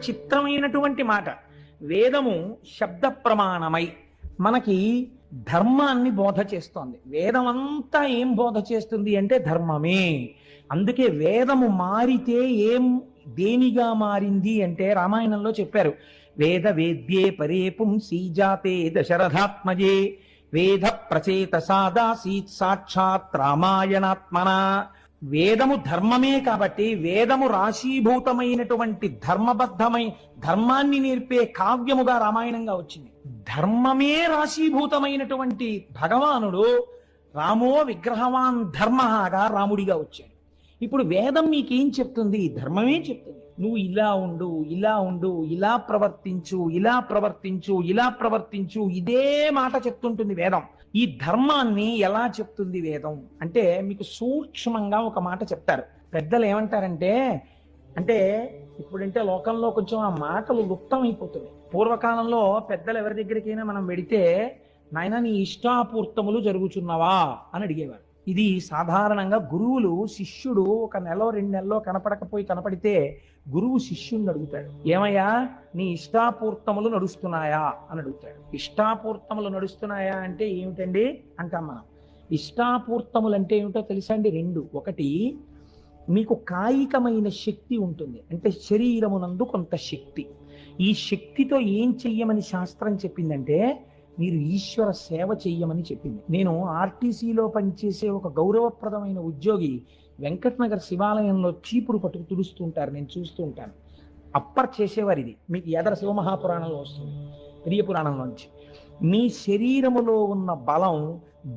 చిత్రమైనటువంటి మాట. వేదము శబ్ద ప్రమాణమై మనకి ధర్మాన్ని బోధ చేస్తోంది. వేదం అంతా ఏం బోధ చేస్తుంది అంటే ధర్మమే. అందుకే వేదము మారితే దేనిగా మారింది అంటే రామాయణంలో చెప్పారు. వేద వేద్యే పరే పుంసీ జాతే దశరథాత్మజే వేద ప్రచేత సాదాసీత్ సాక్షాత్ రామాయణాత్మన. వేదము ధర్మమే కాబట్టి వేదము రాశీభూతమైనటువంటి ధర్మాన్ని నేర్పే కావ్యముగా రామాయణంగా వచ్చింది. ధర్మమే రాశీభూతమైనటువంటి భగవానుడు రామో విగ్రహవాన్ ధర్మగా రాముడిగా వచ్చాడు. ఇప్పుడు వేదం మీకేం చెప్తుంది? ధర్మమే చెప్తుంది. నువ్వు ఇలా ఉండు, ఇలా ఉండు, ఇలా ప్రవర్తించు, ఇలా ప్రవర్తించు, ఇలా ప్రవర్తించు, ఇదే మాట చెప్తుంటుంది వేదం. ఈ ధర్మాన్ని ఎలా చెప్తుంది వేదం అంటే మీకు సూక్ష్మంగా ఒక మాట చెప్తారు. పెద్దలు ఏమంటారంటే, అంటే ఇప్పుడంటే లోకంలో కొంచెం ఆ మాటలు లుప్తమైపోతున్నాయి. పూర్వకాలంలో పెద్దలు ఎవరి దగ్గరికైనా మనం వెడితే, నాయన నీ ఇష్టాపూర్తములు జరుగుచున్నవా అని అడిగేవారు. ఇది సాధారణంగా గురువులు శిష్యుడు ఒక నెలలో 2 నెలల్లో కనపడితే గురువు శిష్యుడిని అడుగుతాడు, ఏమయ్యా నీ ఇష్టాపూర్తములు నడుస్తున్నాయా అని అడుగుతాడు. ఇష్టాపూర్తములు నడుస్తున్నాయా అంటే ఏమిటండి అంటాం మనం. ఇష్టాపూర్తములు అంటే ఏమిటో తెలుసా అండి? 2. ఒకటి, మీకు కాయికమైన శక్తి ఉంటుంది, అంటే శరీరమునందు కొంత శక్తి. ఈ శక్తితో ఏం చెయ్యమని శాస్త్రం చెప్పిందంటే మీరు ఈశ్వర సేవ చెయ్యమని చెప్పింది. నేను ఆర్టీసీలో పనిచేసే ఒక గౌరవప్రదమైన ఉద్యోగి వెంకటనగర్ శివాలయంలో చీపురు పట్టుకు తుడుస్తూ ఉంటారు, నేను చూస్తూ ఉంటాను. అప్పర్ చేసేవారు. ఇది మీకు ఎదర శివమహాపురాణంలో వస్తుంది, ప్రియ పురాణంలోంచి. మీ శరీరములో ఉన్న బలం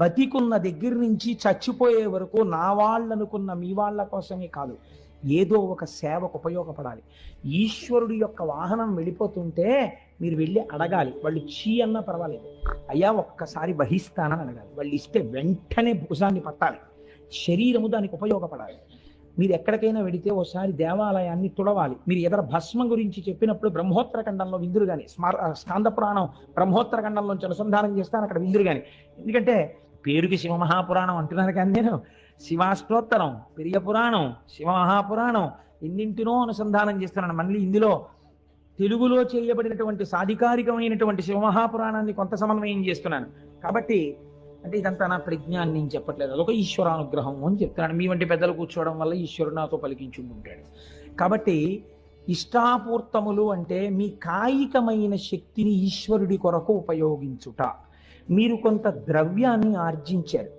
బతికున్న దగ్గర నుంచి చచ్చిపోయే వరకు నా వాళ్ళనుకున్న మీ వాళ్ళ కోసమే కాదు, ఏదో ఒక సేవకు ఉపయోగపడాలి. ఈశ్వరుడి యొక్క వాహనం వెళ్ళిపోతుంటే మీరు వెళ్ళి అడగాలి. వాళ్ళు చీ అన్నా పర్వాలేదు, అయ్యా ఒక్కసారి వహిస్తానని అడగాలి. వాళ్ళు ఇస్తే వెంటనే భుజాన్ని పట్టాలి. శరీరము దానికి ఉపయోగపడాలి. మీరు ఎక్కడికైనా వెడితే ఓసారి దేవాలయాన్ని తుడవాలి. మీరు ఎదర భస్మం గురించి చెప్పినప్పుడు బ్రహ్మోత్తర ఖండంలో విందురు కానీ, స్కాంద పురాణం బ్రహ్మోత్తర ఖండంలోంచి అనుసంధానం చేస్తాను, అక్కడ విందురు కానీ. ఎందుకంటే పేరుకి శివమహాపురాణం అంటున్నారు కానీ నేను శివాష్టోత్తరం, పెరియ పురాణం, శివమహాపురాణం ఎన్నింటినో అనుసంధానం చేస్తున్నాను. మళ్ళీ ఇందులో తెలుగులో చేయబడినటువంటి సాధికారికమైనటువంటి శివమహాపురాణాన్ని కొంత సమన్వయం చేస్తున్నాను. కాబట్టి అంటే ఇదంతా నా ప్రజ్ఞాన్ని నేను చెప్పట్లేదు, అదొక ఈశ్వరానుగ్రహం అని చెప్తున్నాను. మీ వంటి పెద్దలు కూర్చోవడం వల్ల ఈశ్వరుడు నాతో పలికించుకుంటాడు. కాబట్టి ఇష్టాపూర్తములు అంటే మీ కాయికమైన శక్తిని ఈశ్వరుడి కొరకు ఉపయోగించుట. మీరు కొంత ద్రవ్యాన్ని ఆర్జించారు.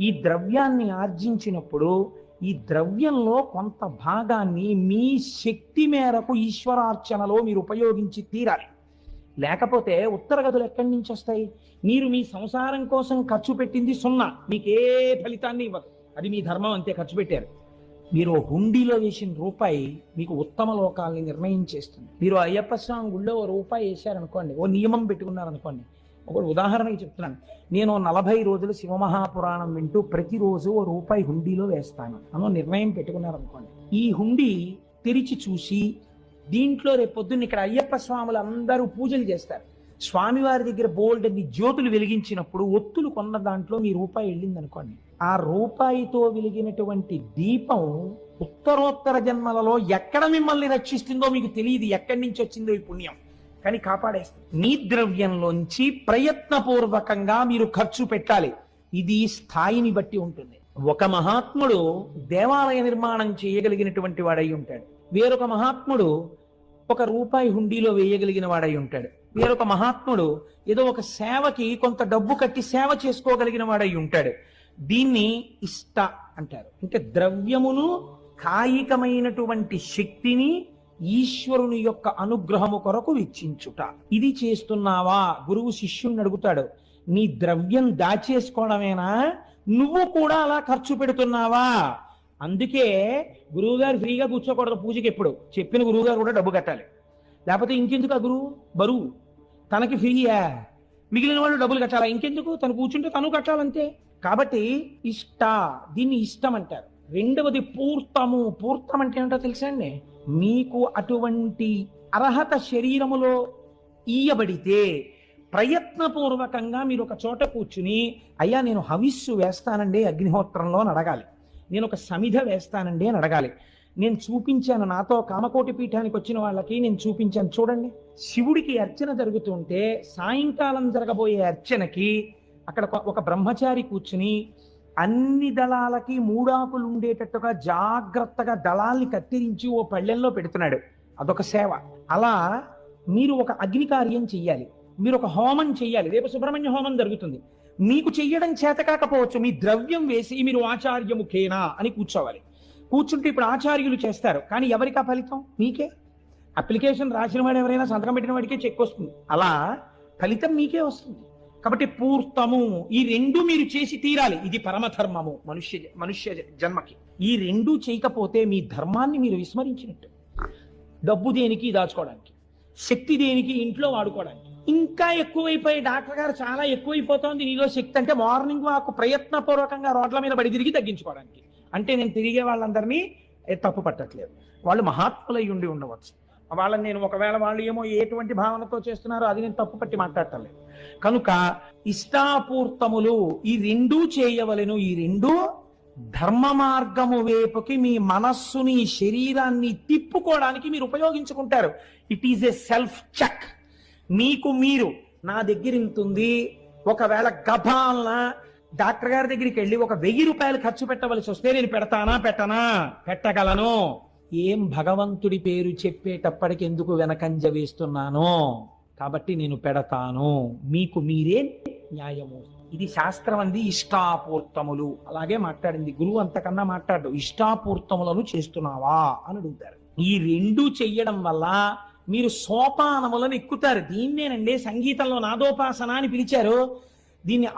ఈ ద్రవ్యాన్ని ఆర్జించినప్పుడు ఈ ద్రవ్యంలో కొంత భాగాన్ని మీ శక్తి మేరకు ఈశ్వరార్చనలో మీరు ఉపయోగించి తీరాలి. లేకపోతే ఉత్తరగతులు ఎక్కడి నుంచి వస్తాయి? మీరు మీ సంసారం కోసం ఖర్చు పెట్టింది 0, మీకే ఫలితాన్ని ఇవ్వదు. అది మీ ధర్మం, అంతే. ఖర్చు పెట్టారు. మీరు హుండీలో వేసిన రూపాయి మీకు ఉత్తమ లోకాలని నిర్ణయం చేస్తుంది. మీరు అయ్యప్ప స్వామి గుళ్ళో రూపాయి వేశారనుకోండి, ఓ నియమం పెట్టుకున్నారనుకోండి. ఒకటి ఉదాహరణకి చెప్తున్నాను. నేను 40 రోజులు శివమహాపురాణం వింటూ ప్రతిరోజు ఓ రూపాయి హుండీలో వేస్తాను అనో నిర్ణయం పెట్టుకున్నారనుకోండి. ఈ హుండీ తెరిచి చూసి దీంట్లో రేపొద్దున్న ఇక్కడ అయ్యప్ప స్వాములు అందరూ పూజలు చేస్తారు. స్వామివారి దగ్గర బోల్డ్ అన్ని జ్యోతులు వెలిగించినప్పుడు ఒత్తులు కొన్న దాంట్లో మీ రూపాయి వెళ్ళింది అనుకోండి. ఆ రూపాయితో వెలిగినటువంటి దీపం ఉత్తరోత్తర జన్మలలో ఎక్కడ మిమ్మల్ని రక్షిస్తుందో మీకు తెలియదు, ఎక్కడి నుంచి వచ్చిందో ఈ పుణ్యం, కానీ కాపాడేస్తుంది. మీ ద్రవ్యంలోంచి ప్రయత్నపూర్వకంగా మీరు ఖర్చు పెట్టాలి. ఇది స్థాయిని బట్టి ఉంటుంది. ఒక మహాత్ముడు దేవాలయ నిర్మాణం చేయగలిగినటువంటి వాడై ఉంటాడు, వేరొక మహాత్ముడు ఒక రూపాయి హుండీలో వేయగలిగిన వాడై ఉంటాడు, వేరొక మహాత్ముడు ఏదో ఒక సేవకి కొంత డబ్బు కట్టి సేవ చేసుకోగలిగిన వాడై ఉంటాడు. దీన్ని ఇష్ట అంటారు. అంటే ద్రవ్యమును, కాయికమైనటువంటి శక్తిని ఈశ్వరుని యొక్క అనుగ్రహము కొరకు వెచ్చించుట. ఇది చేస్తున్నావా? గురువు శిష్యుణ్ణి అడుగుతాడు, నీ ద్రవ్యం దాచేసుకోవడమేనా? నువ్వు కూడా అలా ఖర్చు పెడుతున్నావా? అందుకే గురువుగారు ఫ్రీగా కూర్చోకూడదు పూజకి. ఎప్పుడు చెప్పిన గురువుగారు కూడా డబ్బు కట్టాలి, లేకపోతే ఇంకెందుకు ఆ గురువు బరువు? తనకి ఫ్రీయా, మిగిలిన వాళ్ళు డబ్బులు కట్టాలా? ఇంకెందుకు? తను కూర్చుంటే తను కట్టాలంతే. కాబట్టి ఇష్ట, దీన్ని ఇష్టం అంటారు. రెండవది పూర్తము. పూర్తం అంటే ఏంటో తెలుసా అండి? మీకు అటువంటి అర్హత శరీరములో ఇయ్యబడితే ప్రయత్నపూర్వకంగా మీరు ఒక చోట కూర్చుని, అయ్యా నేను హవిస్సు వేస్తానండి అగ్నిహోత్రంలో అని అడగాలి, నేను ఒక సమిధ వేస్తానండి అని అడగాలి. నేను చూపించాను, నాతో కామకోటి పీఠానికి వచ్చిన వాళ్ళకి నేను చూపించాను. చూడండి, శివుడికి అర్చన జరుగుతుంటే సాయంకాలం జరగబోయే అర్చనకి అక్కడ ఒక బ్రహ్మచారి కూర్చుని అన్ని దళాలకి మూడాకులు ఉండేటట్టుగా జాగ్రత్తగా దళాల్ని కత్తిరించి ఓ పళ్ళెంలో పెడుతున్నాడు. అదొక సేవ. అలా మీరు ఒక అగ్ని కార్యం చెయ్యాలి, మీరు ఒక హోమం చెయ్యాలి. రేపు సుబ్రహ్మణ్య హోమం జరుగుతుంది. మీకు చెయ్యడం చేత కాకపోవచ్చు, మీ ద్రవ్యం వేసి మీరు ఆచార్యముఖేనా అని కూర్చోవాలి. కూర్చుంటే ఇప్పుడు ఆచార్యులు చేస్తారు, కానీ ఎవరికి ఆ ఫలితం? మీకే. అప్లికేషన్ రాసిన వాడు ఎవరైనా సంతకం పెట్టిన వాడికే చెక్ వస్తుంది. అలా ఫలితం మీకే వస్తుంది. కాబట్టి పూర్తము, ఈ రెండు మీరు చేసి తీరాలి. ఇది పరమధర్మము మనుష్య జన్మకి. ఈ రెండు చేయకపోతే మీ ధర్మాన్ని మీరు విస్మరించినట్టు. డబ్బు దేనికి? దాచుకోవడానికి. శక్తి దేనికి? ఇంట్లో వాడుకోవడానికి. ఇంకా ఎక్కువైపోయి డాక్టర్ గారు చాలా ఎక్కువైపోతోంది నీలో శక్తి అంటే మార్నింగ్ వాక్ ప్రయత్నపూర్వకంగా రోడ్ల మీద బడి తిరిగి తగ్గించుకోవడానికి. అంటే నేను తిరిగే వాళ్ళందరినీ తప్పు పట్టట్లేదు, వాళ్ళు మహాత్ములై ఉండి ఉండవచ్చు. వాళ్ళని నేను ఒకవేళ వాళ్ళు ఏమో ఎటువంటి భావనతో చేస్తున్నారో అది నేను తప్పు పట్టి మాట్లాడటలేదు. కనుక ఇష్టాపూర్తములు ఈ రెండూ చేయవలెను. ఈ రెండూ ధర్మ మార్గము వైపుకి మీ మనస్సుని శరీరాన్ని తిప్పుకోవడానికి మీరు ఉపయోగించుకుంటారు. It is a self check. మీకు మీరు, నా దగ్గర ఇంతుంది, ఒకవేళ గభాలన డాక్టర్ గారి దగ్గరికి వెళ్ళి ఒక 1000 రూపాయలు ఖర్చు పెట్టవలసి వస్తే నేను పెడతానా? పెట్టగలను. ఏం భగవంతుడి పేరు చెప్పేటప్పటికి ఎందుకు వెనకంజ వేస్తున్నాను? కాబట్టి నేను పెడతాను. మీకు మీరే న్యాయము. ఇది శాస్త్రం అంది ఇష్టాపూర్తములు. అలాగే మాట్లాడింది గురువు. అంతకన్నా మాట్లాడు. ఇష్టాపూర్తములను చేస్తున్నావా అని అడుగుతారు. ఈ రెండు చెయ్యడం వల్ల మీరు సోపానములను ఎక్కుతారు. దీన్నేనండి సంగీతంలో నాదోపాసన అని పిలిచారు. దీన్ని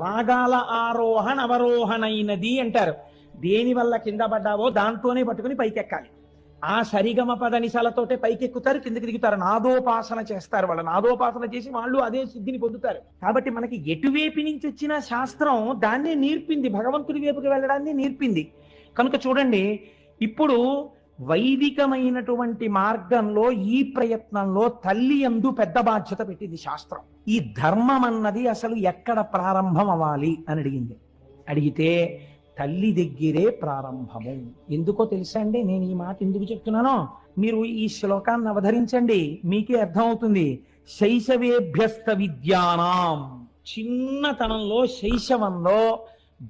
రాగాల ఆరోహణ అవరోహణైనది అంటారు. దేని వల్ల కింద పడ్డావో దాంతోనే పట్టుకుని పైకెక్కాలి. ఆ సరిగమ పదనిసలతోటే పైకెక్కుతారు, కిందకి దిగుతారు. నాదోపాసన చేస్తారు. వాళ్ళు నాదోపాసన చేసి వాళ్ళు అదే సిద్ధిని పొందుతారు. కాబట్టి మనకి ఎటువైపు నుంచి వచ్చిన శాస్త్రం దాన్నే నేర్పింది, భగవంతుడి వైపుకి వెళ్ళడాన్ని నేర్పింది. కనుక చూడండి, ఇప్పుడు వైదికమైనటువంటి మార్గంలో ఈ ప్రయత్నంలో తల్లి యందు పెద్ద బాధ్యత పెట్టింది శాస్త్రం. ఈ ధర్మం అన్నది అసలు ఎక్కడ ప్రారంభం అవ్వాలి అని అడిగింది. అడిగితే తల్లి దగ్గరే ప్రారంభము. ఎందుకో తెలుసా అండి? నేను ఈ మాట ఎందుకు చెప్తున్నానో మీరు ఈ శ్లోకాన్ని అవధరించండి, మీకే అర్థమవుతుంది. శైశవేభ్యస్త విద్యానాం, చిన్నతనంలో శైశవంలో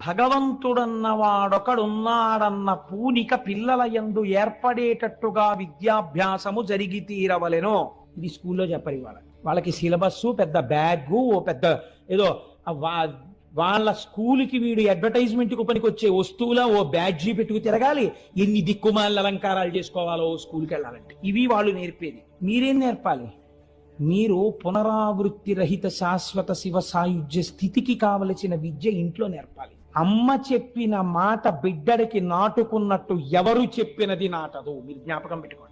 భగవంతుడన్న వాడొకడున్నాడన్న పూనిక పిల్లల యందు ఏర్పడేటట్టుగా విద్యాభ్యాసము జరిగి తీరవలెను. ఇది స్కూల్లో చెప్పరు ఇవాళ. వాళ్ళకి సిలబస్సు, పెద్ద బ్యాగు, ఓ పెద్ద ఏదో వాళ్ళ స్కూల్కి వీడు అడ్వర్టైజ్మెంట్కి పనికి వచ్చే వస్తువులా ఓ బ్యాడ్జీ పెట్టుకు తిరగాలి, ఎన్ని దిక్కుమాల అలంకారాలు చేసుకోవాలో స్కూల్కి వెళ్ళాలంటే. ఇవి వాళ్ళు నేర్పేది. మీరేం నేర్పాలి? మీరు పునరావృత్తి రహిత శాశ్వత శివ సాయుధ్య స్థితికి కావలసిన విద్య ఇంట్లో నేర్పాలి. అమ్మ చెప్పిన మాట బిడ్డడికి నాటుకున్నట్టు ఎవరు చెప్పినది నాటదు. మీరు జ్ఞాపకం పెట్టుకోండి.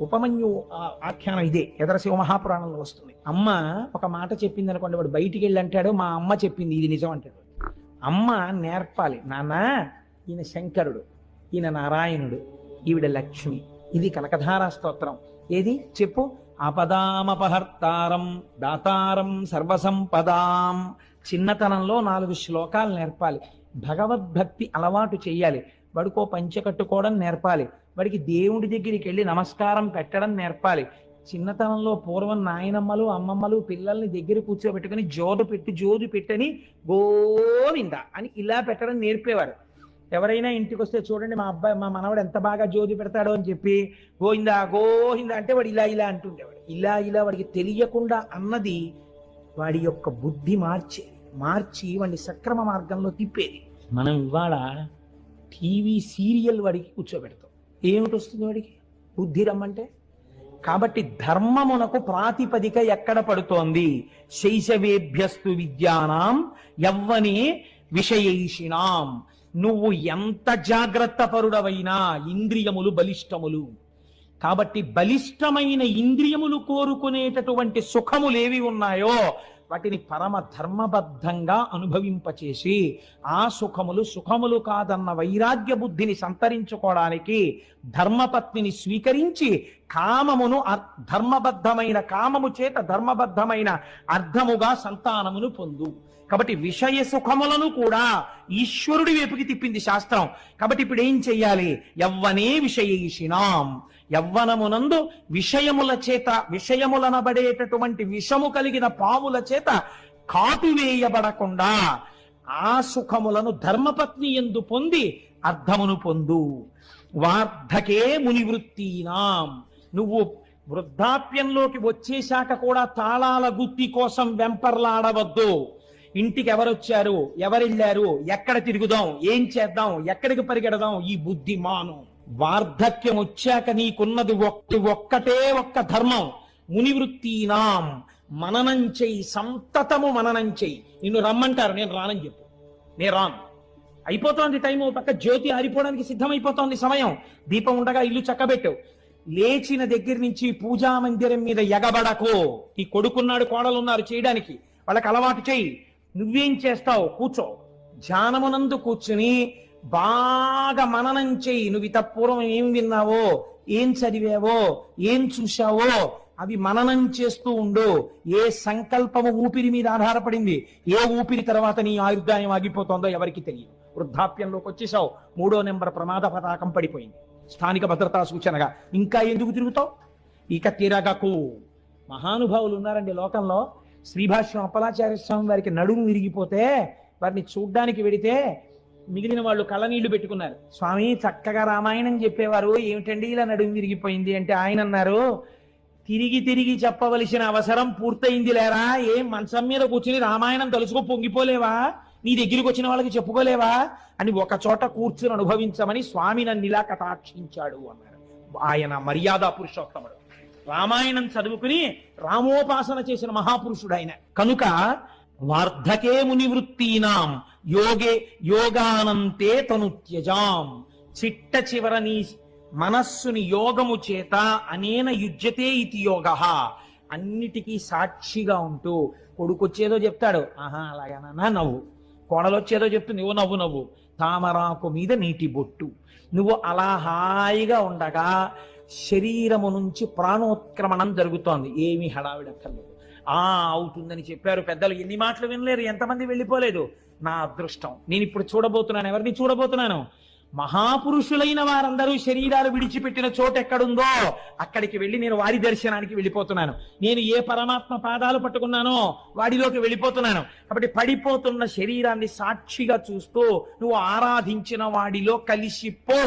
ఉపమన్యు ఆఖ్యానం ఇదే, ఎదర శివ మహాపురాణంలో వస్తుంది. అమ్మ ఒక మాట చెప్పింది అనుకోండి, వాడు బయటికి వెళ్ళి అంటాడు మా అమ్మ చెప్పింది ఇది నిజం అంటాడు. అమ్మ నేర్పాలి. నాన్న, ఈయన శంకరుడు, ఈయన నారాయణుడు, ఈవిడ లక్ష్మి, ఇది కనకధారా స్తోత్రం. ఏది చెప్పు? ఆపదామపహర్తారం దాతారం సర్వసంపదాం. చిన్నతనంలో 4 శ్లోకాలు నేర్పాలి. భగవద్భక్తి అలవాటు చెయ్యాలి. వాడికో పంచె కట్టుకోవడం నేర్పాలి. వాడికి దేవుడి దగ్గరికి వెళ్ళి నమస్కారం పెట్టడం నేర్పాలి. చిన్నతనంలో పూర్వం నాయనమ్మలు అమ్మమ్మలు పిల్లల్ని దగ్గర కూర్చోబెట్టుకుని జోదు పెట్టని గోవింద అని ఇలా పెట్టడం నేర్పేవారు. ఎవరైనా ఇంటికి వస్తే చూడండి మా మనవాడు ఎంత బాగా జోది పెడతాడో అని చెప్పి గోవిందా గోవింద అంటే వాడు ఇలా అంటుండేవాడు. ఇలా వాడికి తెలియకుండా అన్నది వాడి యొక్క బుద్ధి మార్చి వాడిని సక్రమ మార్గంలో తిప్పేది. మనం ఇవాళ టీవీ సీరియల్ వాడికి కూర్చోబెడతాం. ఏమిటి వస్తుంది వాడికి? బుద్ధి రమ్మంటే. కాబట్టి ధర్మమునకు ప్రాతిపదిక ఎక్కడ పడుతోంది? శైశవేభ్యస్తు విద్యానాం యవ్వనే విషయైషిణాం. నువ్వు ఎంత జాగ్రత్త పరుడవైనా ఇంద్రియములు బలిష్టములు. కాబట్టి బలిష్టమైన ఇంద్రియములు కోరుకునేటటువంటి సుఖములేవి ఉన్నాయో వాటిని పరమ ధర్మబద్ధంగా అనుభవింపచేసి ఆ సుఖములు సుఖములు కాదన్న వైరాగ్య బుద్ధిని సంతరించుకోవడానికి ధర్మపత్నిని స్వీకరించి కామమును ధర్మబద్ధమైన కామము చేత ధర్మబద్ధమైన అర్థముగా సంతానమును పొందు. కాబట్టి విషయ సుఖములను కూడా ఈశ్వరుడి వైపుకి తిప్పింది శాస్త్రం. కాబట్టి ఇప్పుడు ఏం చెయ్యాలి? యవ్వనే విషయేషిణాం, యవ్వనమునందు విషయముల చేత విషయములనబడేటటువంటి విషము కలిగిన పాముల చేత కాటువేయబడకుండా ఆ సుఖములను ధర్మపత్ని యందు పొంది అర్థమును పొందు. వార్ధకే మునివృత్తీనాం, నువ్వు వృద్ధాప్యంలోకి వచ్చేశాక కూడా తాళాల గుత్తి కోసం వెంపర్లాడవద్దు. ఇంటికి ఎవరొచ్చారు, ఎవరెళ్ళారు, ఎక్కడ తిరుగుదాం, ఏం చేద్దాం, ఎక్కడికి పరిగెడదాం, ఈ బుద్ధి మాను. వార్ధక్యం వచ్చాక నీకున్నది ఒక్కటే ఒక్క ధర్మం. మునివృత్తీనాం, మననం చెయ్యి, సంతతము మననం చెయ్యి. నిన్ను రమ్మంటారు, నేను రానని చెప్పు, నేను రాను. అయిపోతోంది టైము, పక్క జ్యోతి ఆరిపోవడానికి సిద్ధమైపోతోంది సమయం. దీపం ఉండగా ఇల్లు చక్కబెట్టు. లేచిన దగ్గర నుంచి పూజా మందిరం మీద ఎగబడకో. ఈ కొడుకున్నాడు, కోడలున్నారు చేయడానికి, వాళ్ళకి అలవాటు చెయ్యి. నువ్వేం చేస్తావు? కూర్చో, ధ్యానమునందు కూర్చుని బాగా మననం చెయ్యి. నువ్వు ఇతపూర్వం ఏం విన్నావో, ఏం చదివావో, ఏం చూశావో అవి మననం చేస్తూ ఉండు. ఏ సంకల్పము ఊపిరి మీద ఆధారపడింది, ఏ ఊపిరి తర్వాత నీ ఆయుర్దాయం ఆగిపోతుందో ఎవరికి తెలియదు. వృద్ధాప్యంలోకి వచ్చేసావు, 3వ నెంబర్ ప్రమాద పతాకం పడిపోయింది, స్థానిక భద్రతా సూచనగా. ఇంకా ఎందుకు తిరుగుతావు? ఇక తిరగకు. మహానుభావులు ఉన్నారండి లోకంలో. శ్రీభాష్యం అప్పలాచార్య స్వామి వారికి నడుము విరిగిపోతే వారిని చూడ్డానికి వెడితే మిగిలిన వాళ్ళు కళ్ళనీళ్లు పెట్టుకున్నారు. స్వామి చక్కగా రామాయణం చెప్పేవారు, ఏమిటండి ఇలా నడుము విరిగిపోయింది అంటే ఆయన అన్నారు, తిరిగి తిరిగి చెప్పవలసిన అవసరం పూర్తయింది లేరా? ఏం మంచం మీద కూర్చుని రామాయణం తలుచుకో పొంగిపోలేవా? నీ దగ్గరికి వచ్చిన వాళ్ళకి చెప్పుకోలేవా అని ఒక చోట కూర్చుని అనుభవించమని స్వామి నన్ను ఇలా కటాక్షించాడు అన్నారు. ఆయన మర్యాదా పురుషోత్తముడు, రామాయణం చదువుకుని రామోపాసన చేసిన మహాపురుషుడు ఆయన. కనుక వార్ధకే మునివృత్తీనాం యోగానంతే తను త్యజాం, చిట్ట చివరని మనస్సుని యోగము చేత అనేన యుజ్యతే ఇతి యోగః, అన్నిటికీ సాక్షిగా ఉంటూ. కొడుకొచ్చేదో చెప్తాడు, ఆహా అలాగేనా నవ్వు, కోడలొచ్చేదో చెప్తూ నువ్వు నవ్వు, తామరాకు మీద నీటి బొట్టు. నువ్వు అలా హాయిగా ఉండగా శరీరము నుంచి ప్రాణోత్క్రమణం జరుగుతోంది, ఏమీ హడావిడక్కర్లేదు. అవుతుందని చెప్పారు పెద్దలు, ఎన్ని మాటలు వినలేరు, ఎంతమంది వెళ్ళిపోలేదు. నా అదృష్టం, నేను ఇప్పుడు చూడబోతున్నాను. ఎవరిని చూడబోతున్నాను? మహాపురుషులైన వారందరూ శరీరాలు విడిచిపెట్టిన చోటు ఎక్కడుందో అక్కడికి వెళ్ళి నేను వారి దర్శనానికి వెళ్ళిపోతున్నాను. నేను ఏ పరమాత్మ పాదాలు పట్టుకున్నానో వాడిలోకి వెళ్ళిపోతున్నాను. కాబట్టి పడిపోతున్న శరీరాన్ని సాక్షిగా చూస్తూ నువ్వు ఆరాధించిన వాడిలో కలిసిపో.